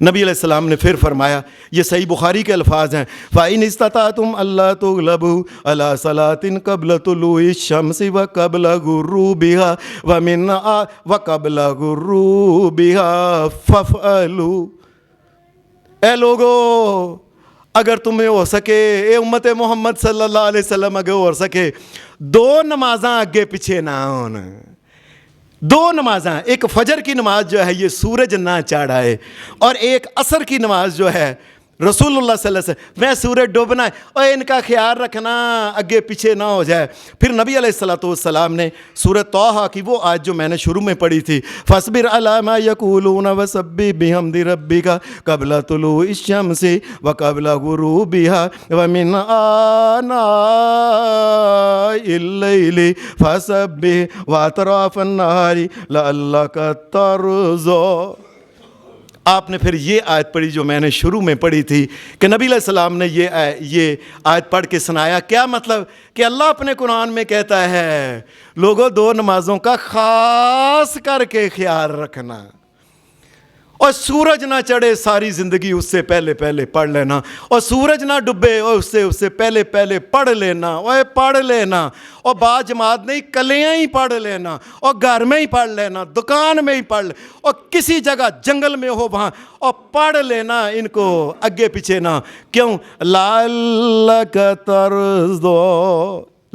نبی علیہ السلام نے پھر فرمایا، یہ صحیح بخاری کے الفاظ ہیں، فَإِنِ اسْتَطَعْتُمْ أَلَّا تُغْلَبُوا عَلَىٰ صَلَاةٍ قَبْلَ طُلُوعِ الشَّمْسِ وَقَبْلَ غُرُوبِهَا وَقَبْلَ غُرُوبِهَا فَافْعَلُوا۔ اے لوگو اگر تمہیں ہو سکے، اے امت محمد صلی اللہ علیہ وسلم اگر ہو سکے، دو نمازاں اگے پیچھے نہ ہونا، دو نمازاں، ایک فجر کی نماز جو ہے یہ سورج نہ چڑھائے، اور ایک عصر کی نماز جو ہے رسول اللہ صلی اللہ علیہ وسلم میں سورج ڈوبنا ہے اور ان کا خیال رکھنا اگے پیچھے نہ ہو جائے. پھر نبی علیہ الصلوۃ والسلام نے سورۃ طٰہٰ کی وہ آیت جو میں نے شروع میں پڑھی تھی، فاصبر علی ما یقولون وسبح بحمد ربک قبل طلوع الشمس وقبل غروبها ومن آناء اللیل فسبح واطراف النہار لعلک ترضی. آپ نے پھر یہ آیت پڑھی جو میں نے شروع میں پڑھی تھی کہ نبی علیہ السلام نے یہ آیت پڑھ کے سنایا. کیا مطلب؟ کہ اللہ اپنے قرآن میں کہتا ہے لوگوں 2 نمازوں کا خاص کر کے خیال رکھنا، اور سورج نہ چڑھے ساری زندگی اس سے پہلے پہلے پڑھ لینا، اور سورج نہ ڈوبے اور اس سے پہلے پہلے پڑھ لینا، اور پڑھ لینا، اور با جماعت نہیں کلیاں ہی پڑھ لینا، اور گھر میں ہی پڑھ لینا، دکان میں ہی پڑھ لے، اور کسی جگہ جنگل میں ہو وہاں اور پڑھ لینا، ان کو اگے پیچھے نہ. کیوں؟ لعلک ترضی،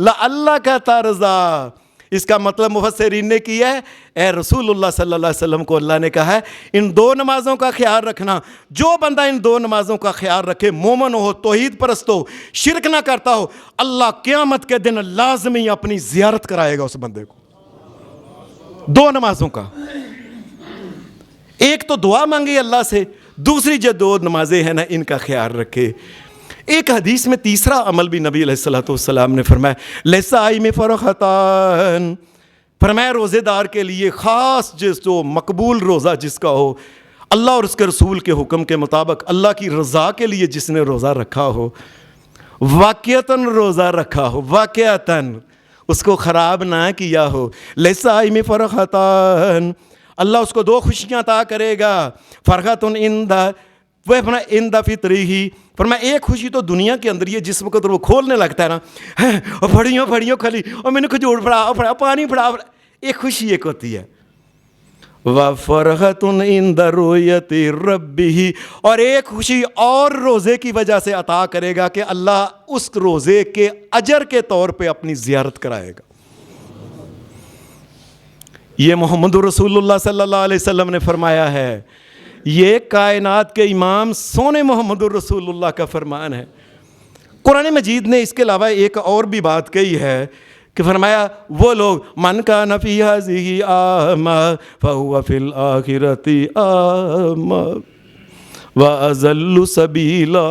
لعلک ترضی. اس کا مطلب مفسرین نے کیا ہے اے رسول اللہ صلی اللہ علیہ وسلم کو اللہ نے کہا ہے ان 2 نمازوں کا خیال رکھنا. جو بندہ ان 2 نمازوں کا خیال رکھے، مومن ہو، توحید پرست ہو، شرک نہ کرتا ہو، اللہ قیامت کے دن لازمی اپنی زیارت کرائے گا اس بندے کو. 2 نمازوں کا، ایک تو دعا مانگی اللہ سے، دوسری جو 2 نمازیں ہیں نا ان کا خیال رکھے. ایک حدیث میں تیسرا عمل بھی نبی علیہ الصلوۃ والسلام نے فرمایا لِلصَّائِمِ فَرْخَتَانِ، فرمایا روزے دار کے لیے خاص جو مقبول روزہ جس کا ہو، اللہ اور اس کے رسول کے حکم کے مطابق اللہ کی رضا کے لیے جس نے روزہ رکھا ہو، واقعتاً روزہ رکھا ہو، واقعتاً اس کو خراب نہ کیا ہو. لِلصَّائِمِ فَرْخَتَانِ، اللہ اس کو 2 خوشیاں عطا کرے گا. فرحۃ وہ اپنا عند فطرہ، فرمایا ایک خوشی تو دنیا کے اندر ہی ہے جس وقت وہ کھولنے لگتا ہے نا، اور پھڑیوں کھلی اور میں نے کھجور پڑا پانی پڑا، ایک خوشی ایک ہوتی ہے. وَفَرْحَةٌ عِنْدَ رُؤْيَةِ رَبِّهِ، اور ایک خوشی اور روزے کی وجہ سے عطا کرے گا کہ اللہ اس روزے کے اجر کے طور پہ اپنی زیارت کرائے گا. یہ محمد رسول اللہ صلی اللہ علیہ وسلم نے فرمایا ہے، یہ کائنات کے امام سونے محمد الرسول اللہ کا فرمان ہے. قرآن مجید نے اس کے علاوہ ایک اور بھی بات کہی ہے کہ فرمایا وہ لوگ من کان فی ہذہ اعمی فہو فی الآخرۃ اعمی واضل سبیلا.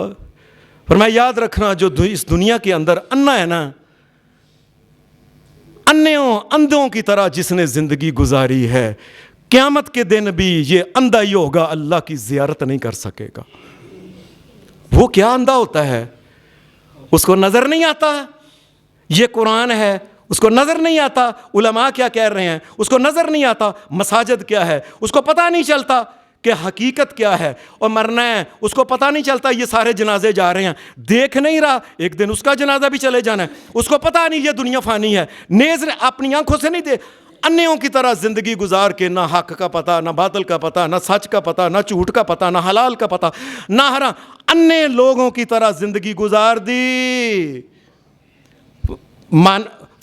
فرمایا یاد رکھنا جو اس دنیا کے اندر انا ہے نا، اندھوں کی طرح جس نے زندگی گزاری ہے، قیامت کے دن بھی یہ اندھا ہی ہوگا، اللہ کی زیارت نہیں کر سکے گا. وہ کیا اندھا ہوتا ہے؟ اس کو نظر نہیں آتا یہ قرآن ہے، اس کو نظر نہیں آتا علماء کیا کہہ رہے ہیں، اس کو نظر نہیں آتا مساجد کیا ہے، اس کو پتہ نہیں چلتا کہ حقیقت کیا ہے اور مرنا ہے، اس کو پتہ نہیں چلتا یہ سارے جنازے جا رہے ہیں، دیکھ نہیں رہا ایک دن اس کا جنازہ بھی چلے جانا ہے، اس کو پتہ نہیں یہ دنیا فانی ہے، نیز اپنی آنکھوں سے نہیں انیوں کی طرح زندگی گزار کے نہ حق کا پتہ، نہ باطل کا پتہ، نہ سچ کا پتہ، نہ جھوٹ کا پتہ، نہ حلال کا پتہ، نہ حرام، انے لوگوں کی طرح زندگی گزار دی.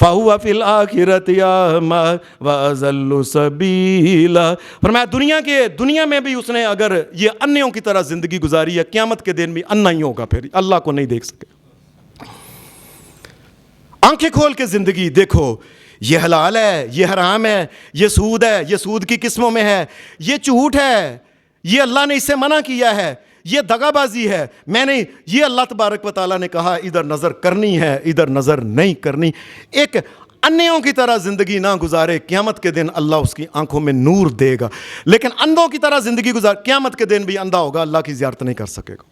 فَهُوَ فِي الْآخِرَةِ أَعْمَىٰ وَأَضَلُّ سَبِيلًا. فرمایا دنیا میں بھی اس نے اگر یہ انیوں کی طرح زندگی گزاری ہے، قیامت کے دن بھی انا ہی ہوگا، پھر اللہ کو نہیں دیکھ سکے. آنکھیں کھول کے زندگی دیکھو، یہ حلال ہے، یہ حرام ہے، یہ سود ہے، یہ سود کی قسموں میں ہے، یہ جھوٹ ہے، یہ اللہ نے اس سے منع کیا ہے، یہ دغا بازی ہے، میں نے یہ اللہ تبارک و تعالیٰ نے کہا ادھر نظر کرنی ہے، ادھر نظر نہیں کرنی. ایک انیوں کی طرح زندگی نہ گزارے، قیامت کے دن اللہ اس کی آنکھوں میں نور دے گا. لیکن اندھوں کی طرح زندگی گزار، قیامت کے دن بھی اندھا ہوگا، اللہ کی زیارت نہیں کر سکے گا.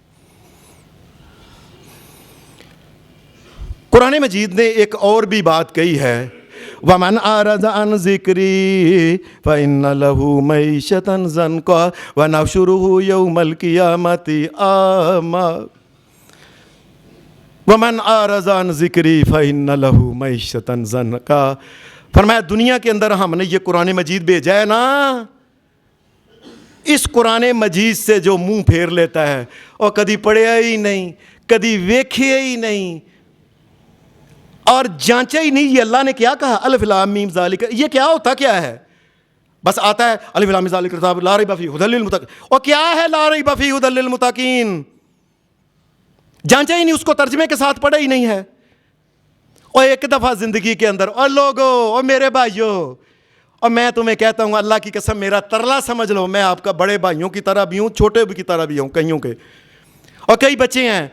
قرآن مجید نے ایک اور بھی بات کہی ہے، وَمَنْ أَعْرَضَ عَنْ ذِكْرِي فَإِنَّ لَهُ مَعِيشَةً ضَنْكًا وَنَحْشُرُهُ يَوْمَ الْقِيَامَةِ أَعْمَىٰ. وَمَنْ أَعْرَضَ عَنْ ذِكْرِي فَإِنَّ لَهُ مَعِيشَةً ضَنْكًا. فرمایا دنیا کے اندر ہم نے یہ قرآن مجید بھیجا ہے نا، اس قرآن مجید سے جو منہ پھیر لیتا ہے اور کدی پڑھیا ہی نہیں، کدی ویکھیا ہی نہیں اور جانچا ہی نہیں، یہ اللہ نے کیا کہا الف لام میم ذالک، یہ کیا ہوتا کیا ہے، بس آتا ہے الف لام میم ذالک الکتاب لا ریب فیہ ھدی للمتقین. اور کیا ہے لا ریب فیہ ھدی للمتقین؟ جانچا ہی نہیں, اس کو ترجمے کے ساتھ پڑھا ہی نہیں ہے. اور ایک دفعہ زندگی کے اندر, اور لوگوں اور میرے بھائیوں, اور میں تمہیں کہتا ہوں اللہ کی قسم میرا ترلا سمجھ لو, میں آپ کا بڑے بھائیوں کی طرح بھی ہوں, چھوٹے کی طرح بھی ہوں کئیوں کے, اور کئی بچے ہیں,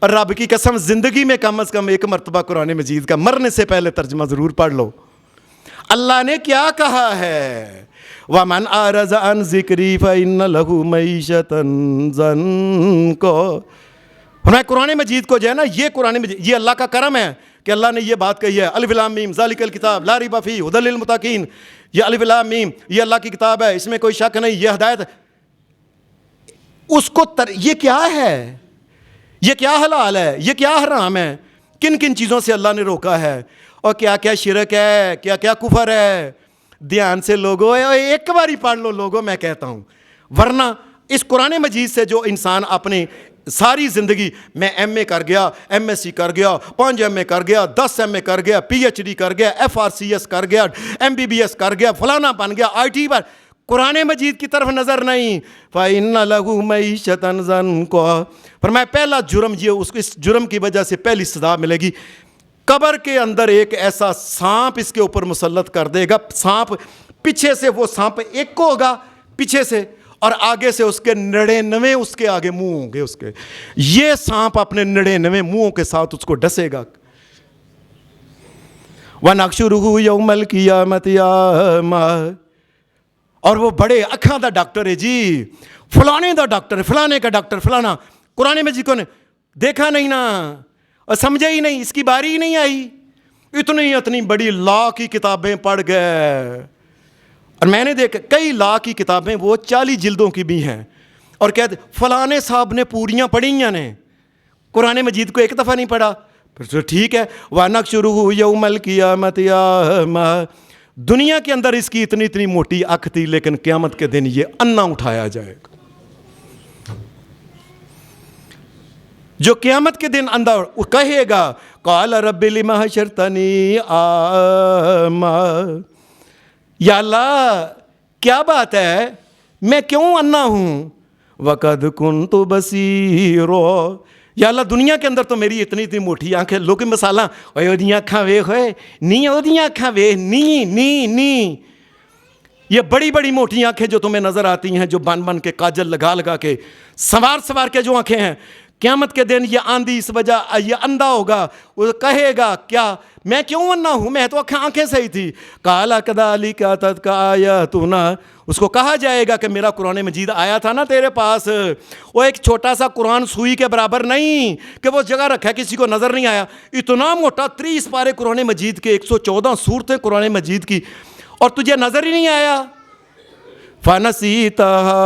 اور رب کی قسم زندگی میں کم از کم ایک مرتبہ قرآن مجید کا مرنے سے پہلے ترجمہ ضرور پڑھ لو. اللہ نے کیا کہا ہے, وَمَنْ أَعْرَضَ عَنْ ذِكْرِي فَإِنَّ لَهُ مَعِيشَةً ضَنْكَ. میں قرآن مجید کو جو ہے نا, یہ قرآن مجید یہ اللہ کا کرم ہے کہ اللہ نے یہ بات کہی ہے, الف لام میم ذالک الکتاب لا ریب فیہ ھدی للمتقین. یہ الف لام میم یہ اللہ کی کتاب ہے, اس میں کوئی شک نہیں, یہ ہدایت. اس کو یہ کیا ہے, یہ کیا حلال ہے, یہ کیا حرام ہے, کن کن چیزوں سے اللہ نے روکا ہے, اور کیا کیا شرک ہے, کیا کیا کفر ہے. دھیان سے لوگوں, ایک باری پڑھ لو لوگوں, میں کہتا ہوں. ورنہ اس قرآن مجید سے جو انسان اپنی ساری زندگی, میں ایم اے کر گیا, ایم ایس سی کر گیا, 5 ایم اے کر گیا, 10 ایم اے کر گیا, پی ایچ ڈی کر گیا, FRCS کر گیا, MBBS کر گیا, فلانا بن گیا, IT پر, قرآن مجید کی طرف نظر نہیں. فَإِنَّ لَهُ مَعِيشَةً ضَنْكَ. فرمایا پہلا جرم یہ, اس جرم کی وجہ سے پہلی سزا ملے گی, قبر کے اندر ایک ایسا سانپ اس کے اوپر مسلط کر دے گا. سانپ پیچھے سے, وہ سانپ ایک کو ہوگا پیچھے سے, اور آگے سے اس کے 99 اس کے آگے منہ ہوں گے اس کے. یہ سانپ اپنے 99 منہوں کے ساتھ اس کو ڈسے گا. وَنَحْشُرُهُ يَوْمَ الْقِيَامَةِ أَعْمَىٰ. اور وہ بڑے اکھاں دا ڈاکٹر ہے جی, فلانے دا ڈاکٹر ہے, فلانے کا ڈاکٹر فلانا, قرآن مجید کو نے دیکھا نہیں نا, اور سمجھا ہی نہیں, اس کی باری ہی نہیں آئی, اتنی بڑی لا کی کتابیں پڑھ گئے. اور میں نے دیکھا کئی لا کی کتابیں وہ 40 جلدوں کی بھی ہیں, اور کہتے فلانے صاحب نے پوریاں پڑھی ہیں نے, قرآن مجید کو ایک دفعہ نہیں پڑھا. پھر ٹھیک ہے, وَنَحْشُرُهُ يَوْمَ الْقِيَامَةِ أَعْمَىٰ. دنیا کے اندر اس کی اتنی موٹی آنکھ تھی, لیکن قیامت کے دن یہ انا اٹھایا جائے گا. جو قیامت کے دن اندر کہے گا قال رب لم حشرتنی اعمی, یا اللہ کیا بات ہے, میں کیوں انا ہوں, وقد کنت بصیرا. یا اللہ دنیا کے اندر تو میری اتنی موٹی آنکھیں, لوگ مثالہ اودیاں اکھاں ویکھ ہوئے نی, اودیاں اکھاں ویکھ نی. یہ بڑی بڑی موٹی آنکھیں جو تمہیں نظر آتی ہیں, جو بن کے کاجل لگا کے سوار کے جو آنکھیں ہیں, قیامت کے دن یہ آندھی اس وجہ یہ اندھا ہوگا, وہ کہے گا کیا میں کیوں انا ہوں, میں تو آنکھیں صحیح تھی. قال کذالک اتتک آیاتنا. اس کو کہا جائے گا کہ میرا قرآن مجید آیا تھا نا تیرے پاس, وہ ایک چھوٹا سا قرآن سوئی کے برابر نہیں کہ وہ جگہ رکھا کسی کو نظر نہیں آیا. اتنا موٹا 30 پارے قرآن مجید کے, 114 سورتیں قرآن مجید کی, اور تجھے نظر ہی نہیں آیا. فَنَسِيتَهَا.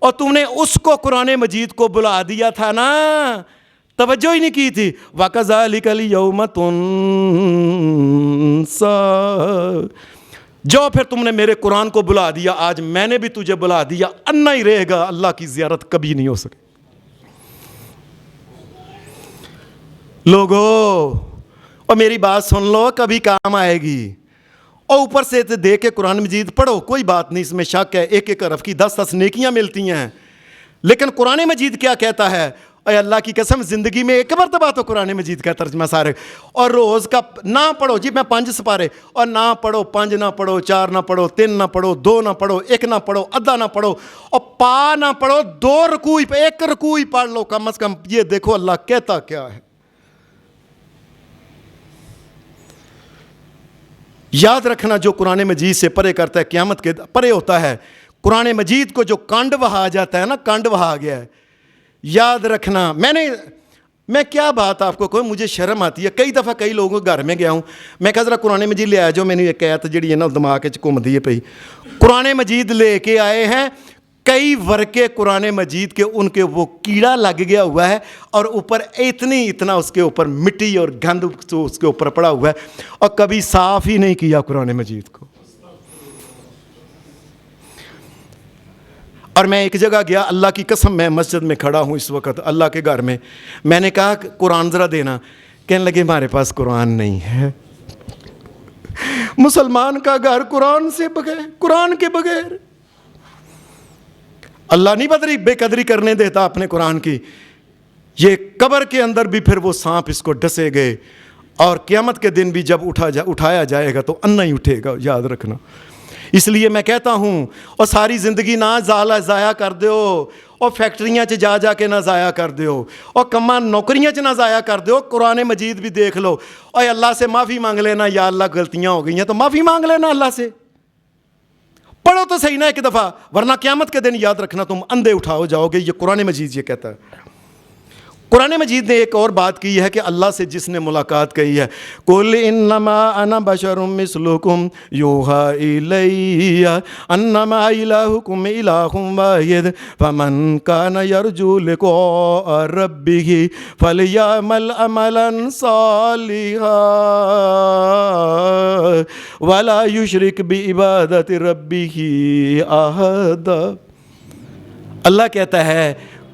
اور تم نے اس کو قرآن مجید کو بلا دیا تھا نا, توجہ ہی نہیں کی تھی. وَكَذَلِكَ الْيَوْمَ تُنسَىٰ. جو پھر تم نے میرے قرآن کو بلا دیا, آج میں نے بھی تجھے بلا دیا, انا ہی رہے گا, اللہ کی زیارت کبھی نہیں ہو سکے. لوگو اور میری بات سن لو, کبھی کام آئے گی. اور اوپر سے دیکھ کے قرآن مجید پڑھو, کوئی بات نہیں, اس میں شک ہے, ایک حرف کی 10 نیکیاں ملتی ہیں. لیکن قرآن مجید کیا کہتا ہے, اے اللہ کی قسم زندگی میں ایک مرتبہ تو قرآن مجید کا ترجمہ سارے, اور روز کا نہ پڑھو جی میں 5 سپارے, اور نہ پڑھو 5 نہ پڑھو, 4 نہ پڑھو, 3 نہ پڑھو, 2 نہ پڑھو, 1 نہ پڑھو, آدھا نہ پڑھو, اور پا نہ پڑھو, 2 رکوع پہ 1 رکوع پڑھ لو کم از کم. یہ دیکھو اللہ کہتا کیا ہے. یاد رکھنا جو قرآن مجید سے پرے کرتا ہے قیامت کے پرے ہوتا ہے. قرآن مجید کو جو کانڈ بہا جاتا ہے نا, کانڈ بہا گیا ہے, یاد رکھنا. میں کیا بات آپ کو کہوں, مجھے شرم آتی ہے. کئی دفعہ کئی لوگوں کے گھر میں گیا ہوں, میں کہا ذرا قرآن مجید لے آیا جو, میں نے ایک آیت جڑی ہے نا دماغ وچ گھومدی ہے پئی. قرآن مجید لے کے آئے ہیں, کئی ورقے قرآن مجید کے ان کے وہ کیڑا لگ گیا ہوا ہے, اور اوپر اتنا اس کے اوپر مٹی اور گند اس کے اوپر پڑا ہوا ہے, اور کبھی صاف ہی نہیں کیا قرآن مجید کو. اور میں ایک جگہ گیا, اللہ کی قسم میں مسجد میں کھڑا ہوں اس وقت اللہ کے گھر میں, میں نے کہا قرآن ذرا دینا, کہنے لگے ہمارے پاس قرآن نہیں ہے. مسلمان کا گھر قرآن سے بغیر, قرآن کے بغیر. اللہ نہیں بے قدری کرنے دیتا اپنے قرآن کی. یہ قبر کے اندر بھی پھر وہ سانپ اس کو ڈسے گئے، اور قیامت کے دن بھی جب اٹھایا جائے گا تو انا ہی اٹھے گا، یاد رکھنا۔ اس لیے میں کہتا ہوں، اور ساری زندگی نہ ضائع کر دیو، اور فیکٹریاں جا کے نہ ضائع کر دیو، اور کما نوکریاں نہ ضائع کر دیو۔ قرآن مجید بھی دیکھ لو، اور اللہ سے معافی مانگ لینا، یا اللہ غلطیاں ہو گئی ہیں تو معافی مانگ لینا اللہ سے، پڑھو تو صحیح نہ ایک دفعہ، ورنہ قیامت کے دن یاد رکھنا تم اندھے اٹھاؤ جاؤ گے۔ یہ قرآن مجید یہ کہتا ہے۔ قرآن مجید نے ایک اور بات کی ہے کہ اللہ سے جس نے ملاقات کی ہے، قُلْ إِنَّمَا أَنَا بَشَرٌ مِّثْلُكُمْ يُوحَىٰ إِلَيَّ أَنَّمَا إِلَٰهُكُمْ إِلَٰهٌ وَاحِدٌ فَمَن كَانَ يَرْجُو لِقَاءَ رَبِّهِ فَلْيَعْمَلْ عَمَلًا صَالِحًا وَلَا يُشْرِكْ بِعِبَادَةِ رَبِّهِ أَحَدًا۔ اللہ کہتا ہے،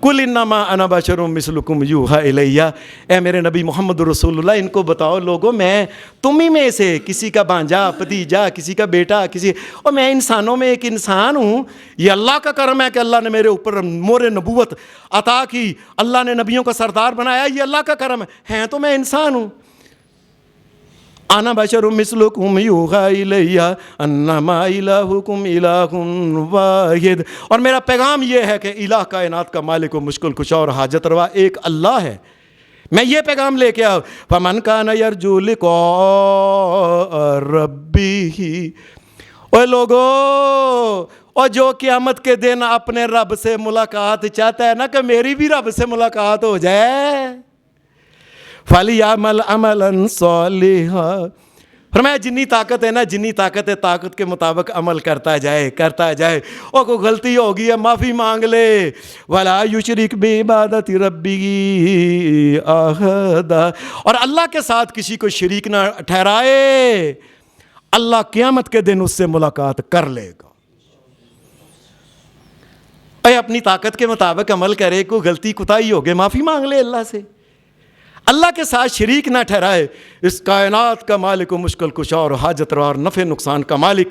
کل انما انا بشر مثلکم یوحی الیہ، اے میرے نبی محمد رسول اللہ ان کو بتاؤ لوگو، میں تمہیں میں سے کسی کا بھانجا، بھتیجا، کسی کا بیٹا، اور میں انسانوں میں ایک انسان ہوں۔ یہ اللہ کا کرم ہے کہ اللہ نے میرے اوپر مور نبوت عطا کی، اللہ نے نبیوں کا سردار بنایا، یہ اللہ کا کرم ہے تو میں انسان ہوں۔ انا بشر مثلکم یوحی الیہ انما الہکم الہ واحد، اور میرا پیغام یہ ہے کہ الہ کائنات کا مالک و مشکل کشا اور حاجت روا ایک اللہ ہے، میں یہ پیغام لے کے آؤں۔ فمن کان یرجو لقاء ربہ، اے لوگو، اور جو قیامت کے دن اپنے رب سے ملاقات چاہتا ہے نا کہ میری بھی رب سے ملاقات ہو جائے، فَلْيَعْمَلْ عَمَلًا صَالِحًا، فرمایا جنی طاقت ہے نا، جنی طاقت ہے، طاقت کے مطابق عمل کرتا جائے۔ اور کوئی غلطی ہوگی ہے معافی مانگ لے، وَلَا يُشْرِكْ بِعِبَادَةِ رَبِّهِ أَحَدًا، اور اللہ کے ساتھ کسی کو شریک نہ ٹھہرائے، اللہ قیامت کے دن اس سے ملاقات کر لے گا۔ اے اپنی طاقت کے مطابق عمل کرے، کوئی غلطی کوتاہی ہوگی معافی مانگ لے اللہ سے، اللہ کے ساتھ شریک نہ ٹھہرائے۔ اس کائنات کا مالک و مشکل کشا اور حاجت روا اور نفع نقصان کا مالک،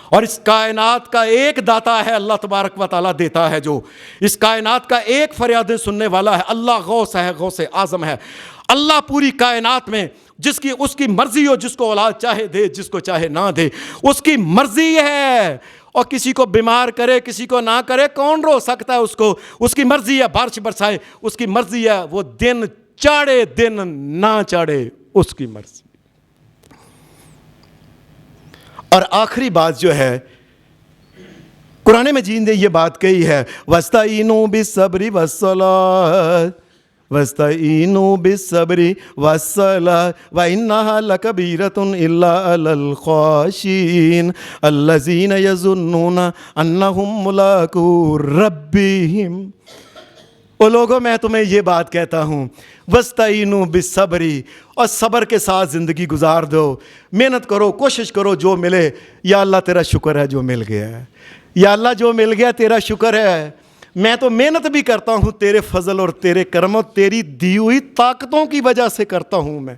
اور اس کائنات کا ایک داتا ہے اللہ تبارک و تعالیٰ، دیتا ہے جو، اس کائنات کا ایک فریادیں سننے والا ہے اللہ، غوث ہے، غوث اعظم ہے اللہ پوری کائنات میں، اس کی مرضی ہو، جس کو اولاد چاہے دے، جس کو چاہے نہ دے، اس کی مرضی ہے، اور کسی کو بیمار کرے کسی کو نہ کرے، کون رو سکتا ہے اس کو؟ اس کی مرضی ہے بارش برسائے، اس کی مرضی ہے وہ دن چاڑے دن نہ چاڑے، اس کی مرضی۔ اور آخری بات جو ہے، قرآن مجید نے یہ بات کہی ہے، وَاسْتَعِینُوا بِالصَّبْرِ وَالصَّلَاةِ وَاسْتَعِینُوا بِالصَّبْرِ وَالصَّلَاةِ وَإِنَّهَا لَكَبِیرَةٌ إِلَّا عَلَى الْخَاشِعِینَ الَّذِینَ یَظُنُّونَ أَنَّهُم مُّلَاقُو رَبِّهِمْ۔ او لوگوں، میں تمہیں یہ بات کہتا ہوں، وَاسْتَعِینُوا بِالصَّبْرِ، اور صبر کے ساتھ زندگی گزار دو، محنت کرو، کوشش کرو، جو ملے، یا اللہ تیرا شکر ہے جو مل گیا ہے، یا اللہ جو مل گیا تیرا شکر ہے، میں تو محنت بھی کرتا ہوں تیرے فضل اور تیرے کرم اور تیری دی ہوئی طاقتوں کی وجہ سے کرتا ہوں میں،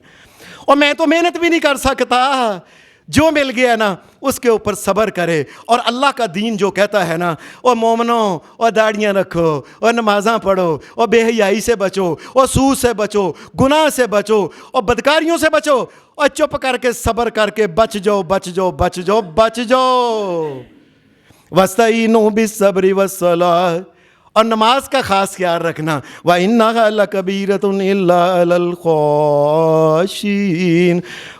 اور میں تو محنت بھی نہیں کر سکتا، جو مل گیا نا اس کے اوپر صبر کرے۔ اور اللہ کا دین جو کہتا ہے نا، اور مومنوں، اور داڑیاں رکھو، اور نمازاں پڑھو، اور بے حیائی سے بچو، اور سود سے بچو، گناہ سے بچو، اور بدکاریوں سے بچو، اور چپ کر کے صبر کر کے بچ جاؤ، بچ جاؤ، بچ جاؤ، بچ جاؤ۔ وَاسْتَعِینُوا بِالصَّبْرِ وَالصَّلَاةِ، اور نماز کا خاص خیال رکھنا، وَإِنَّهَا لَكَبِیرَةٌ إِلَّا عَلَى الْخَاشِعِینَ۔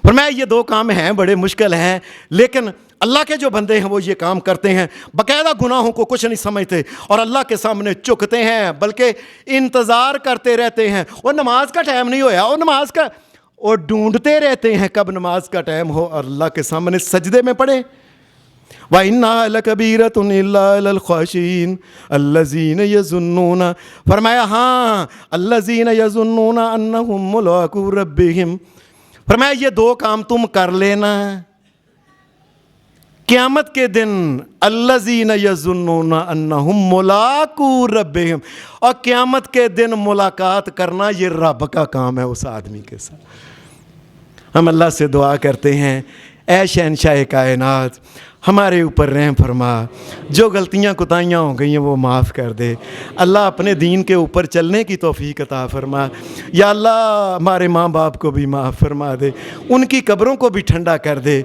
فرمایا یہ دو کام ہیں، بڑے مشکل ہیں، لیکن اللہ کے جو بندے ہیں وہ یہ کام کرتے ہیں، باقاعدہ گناہوں کو کچھ نہیں سمجھتے اور اللہ کے سامنے چکتے ہیں، بلکہ انتظار کرتے رہتے ہیں، اور نماز کا ٹائم نہیں ہویا، اور نماز کا، اور ڈھونڈتے رہتے ہیں کب نماز کا ٹائم ہو اور اللہ کے سامنے سجدے میں پڑے۔ وَإِنَّهَا لَكَبِیرَةٌ إِلَّا عَلَى الْخَاشِعِینَ الَّذِینَ یَظُنُّونَ، فرمایا ہاں، الَّذِینَ یَظُنُّونَ أَنَّهُم مُّلَاقُو رَبِّهِمْ، فرمایا یہ دو کام تم کر لینا قیامت کے دن، الَّذِینَ یَظُنُّونَ أَنَّهُم مُّلَاقُو رَبِّهِمْ، اور قیامت کے دن ملاقات کرنا یہ رب کا کام ہے اس آدمی کے ساتھ۔ ہم اللہ سے دعا کرتے ہیں، اے شہنشاہ کائنات ہمارے اوپر رحم فرما، جو غلطیاں کوتاہیاں ہو گئی ہیں وہ معاف کر دے۔ اللہ اپنے دین کے اوپر چلنے کی توفیق عطا فرما۔ یا اللہ ہمارے ماں باپ کو بھی معاف فرما دے، ان کی قبروں کو بھی ٹھنڈا کر دے،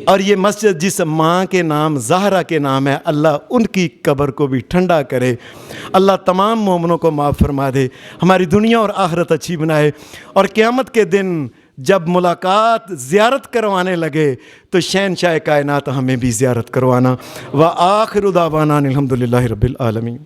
اور یہ مسجد جس ماں کے نام زہرا کے نام ہے، اللہ ان کی قبر کو بھی ٹھنڈا کرے۔ اللہ تمام مومنوں کو معاف فرما دے، ہماری دنیا اور آخرت اچھی بنائے، اور قیامت کے دن جب ملاقات زیارت کروانے لگے تو شہنشاہ کائنات ہمیں بھی زیارت کروانا۔ وآخر دعوانا الحمدللہ رب العالمین۔